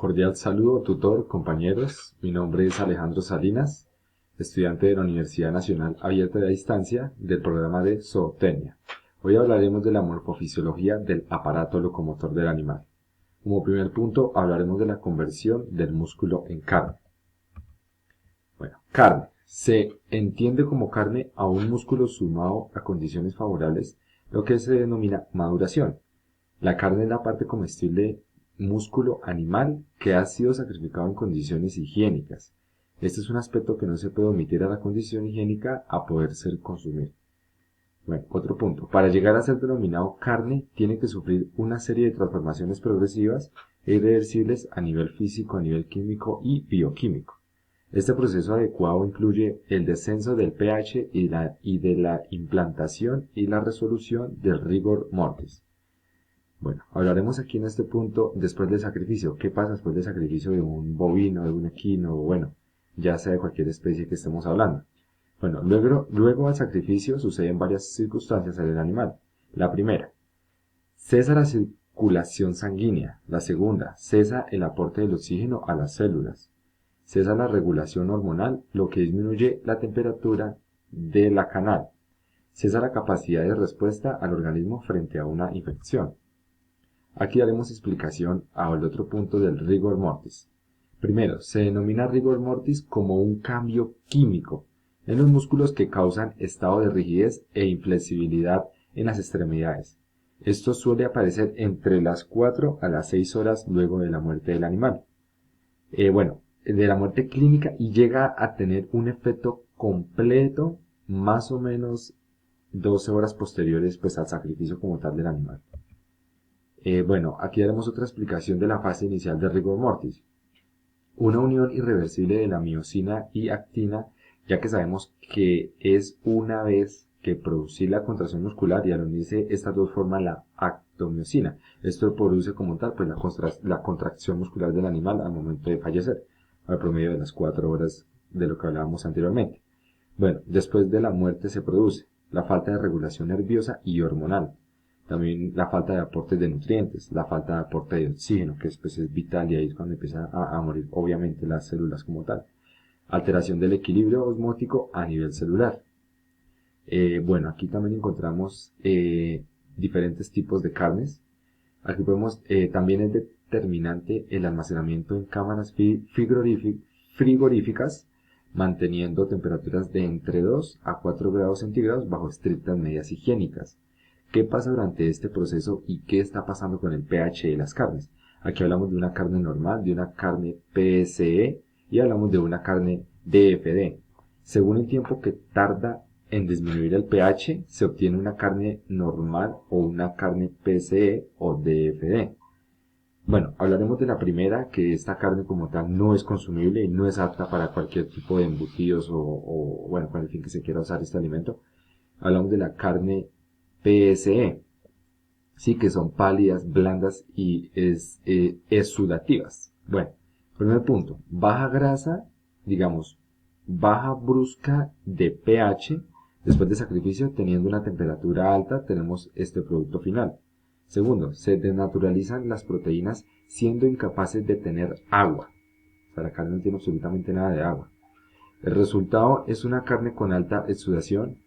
Cordial saludo, tutor, compañeros. Mi nombre es Alejandro Salinas, estudiante de la Universidad Nacional Abierta de Distancia del programa de Zootecnia. Hoy hablaremos de la morfofisiología del aparato locomotor del animal. Como primer punto, hablaremos de la conversión del músculo en carne. Bueno, carne. Se entiende como carne a un músculo sumado a condiciones favorables, lo que se denomina maduración. La carne es la parte comestible músculo animal que ha sido sacrificado en condiciones higiénicas. Este es un aspecto que no se puede omitir a la condición higiénica a poder ser consumido. Bueno, otro punto. Para llegar a ser denominado carne, tiene que sufrir una serie de transformaciones progresivas e irreversibles a nivel físico, a nivel químico y bioquímico. Este proceso adecuado incluye el descenso del pH y de la implantación y la resolución del rigor mortis. Bueno, hablaremos aquí en este punto después del sacrificio. ¿Qué pasa después del sacrificio de un bovino, de un equino, o bueno, ya sea de cualquier especie que estemos hablando? Bueno, luego al sacrificio suceden varias circunstancias en el animal. La primera, cesa la circulación sanguínea. La segunda, cesa el aporte del oxígeno a las células. Cesa la regulación hormonal, lo que disminuye la temperatura de la canal. Cesa la capacidad de respuesta al organismo frente a una infección. Aquí daremos explicación al otro punto del rigor mortis. Primero, se denomina rigor mortis como un cambio químico en los músculos que causan estado de rigidez e inflexibilidad en las extremidades. Esto suele aparecer entre las 4 a las 6 horas luego de la muerte del animal. De la muerte clínica, y llega a tener un efecto completo más o menos 12 horas posteriores pues al sacrificio como tal del animal. Aquí haremos otra explicación de la fase inicial de rigor mortis. Una unión irreversible de la miosina y actina, ya que sabemos que es una vez que producir la contracción muscular y al unirse estas dos forman la actomiosina. Esto produce como tal pues la contracción muscular del animal al momento de fallecer, al promedio de las 4 horas de lo que hablábamos anteriormente. Bueno, después de la muerte se produce la falta de regulación nerviosa y hormonal. También la falta de aportes de nutrientes, la falta de aporte de oxígeno, que después es vital y ahí es cuando empiezan a morir obviamente las células como tal. Alteración del equilibrio osmótico a nivel celular. Aquí también encontramos diferentes tipos de carnes. Aquí también es determinante el almacenamiento en cámaras frigoríficas, manteniendo temperaturas de entre 2 a 4 grados centígrados bajo estrictas medidas higiénicas. ¿Qué pasa durante este proceso y qué está pasando con el pH de las carnes? Aquí hablamos de una carne normal, de una carne PSE y hablamos de una carne DFD. Según el tiempo que tarda en disminuir el pH, se obtiene una carne normal o una carne PSE o DFD. Bueno, hablaremos de la primera, que esta carne como tal no es consumible y no es apta para cualquier tipo de embutidos con el fin que se quiera usar este alimento. Hablamos de la carne PSE, sí, que son pálidas, blandas y exudativas. Bueno, primer punto, baja grasa, digamos, baja brusca de pH, después de sacrificio, teniendo una temperatura alta, tenemos este producto final. Segundo, se desnaturalizan las proteínas siendo incapaces de tener agua. O sea, la carne no tiene absolutamente nada de agua. El resultado es una carne con alta exudación,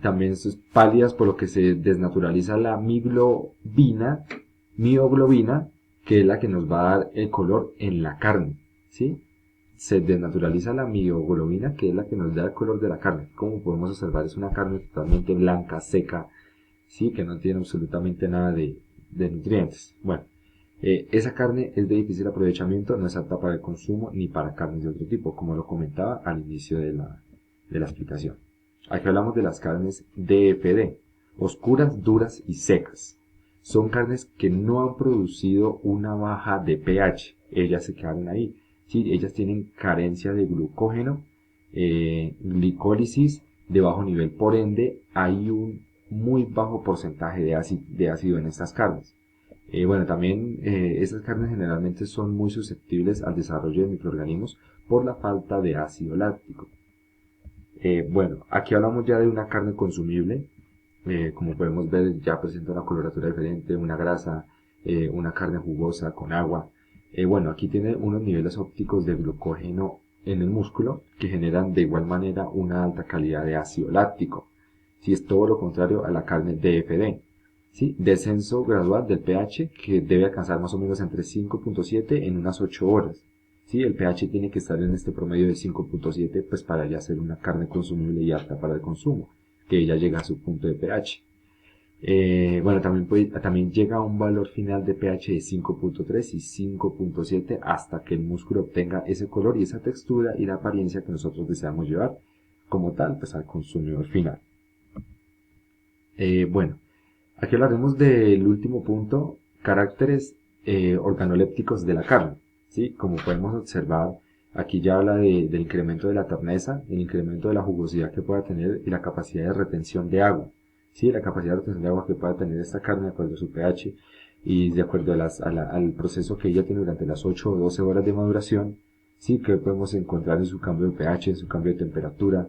también es pálidas, por lo que se desnaturaliza la mioglobina, que es la que nos va a dar el color en la carne, ¿sí? Se desnaturaliza la mioglobina, que es la que nos da el color de la carne. Como podemos observar, es una carne totalmente blanca, seca, ¿sí? Que no tiene absolutamente nada de nutrientes. Bueno, esa carne es de difícil aprovechamiento, no es apta para el consumo ni para carnes de otro tipo, como lo comentaba al inicio de la explicación. Aquí hablamos de las carnes DFD, oscuras, duras y secas. Son carnes que no han producido una baja de pH, ellas se quedaron ahí. ¿Sí? Ellas tienen carencia de glucógeno, glicólisis de bajo nivel, por ende hay un muy bajo porcentaje de ácido en estas carnes. También estas carnes generalmente son muy susceptibles al desarrollo de microorganismos por la falta de ácido láctico. Aquí hablamos ya de una carne consumible. Como podemos ver, ya presenta una coloratura diferente, una grasa, una carne jugosa con agua. Bueno, aquí tiene unos niveles ópticos de glucógeno en el músculo que generan de igual manera una alta calidad de ácido láctico. Si es todo lo contrario a la carne DFD. ¿Sí? Descenso gradual del pH que debe alcanzar más o menos entre 5.7 en unas 8 horas. ¿Sí? El pH tiene que estar en este promedio de 5.7 pues para ya ser una carne consumible y apta para el consumo, que ya llega a su punto de pH. Bueno, también llega a un valor final de pH de 5.3 y 5.7 hasta que el músculo obtenga ese color y esa textura y la apariencia que nosotros deseamos llevar como tal pues al consumidor final. Bueno, aquí hablaremos del último punto, caracteres organolépticos de la carne. ¿Sí? Como podemos observar, aquí ya habla del incremento de la terneza, el incremento de la jugosidad que pueda tener y la capacidad de retención de agua. ¿Sí? La capacidad de retención de agua que pueda tener esta carne de acuerdo a su pH y de acuerdo al proceso que ella tiene durante las 8 o 12 horas de maduración. ¿Sí? Que podemos encontrar en su cambio de pH, en su cambio de temperatura,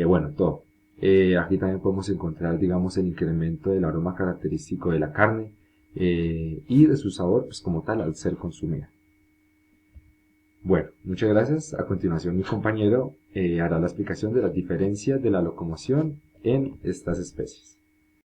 bueno, todo. Aquí también podemos encontrar, digamos, el incremento del aroma característico de la carne y de su sabor, pues como tal, al ser consumida. Bueno, muchas gracias. A continuación, mi compañero hará la explicación de las diferencias de la locomoción en estas especies.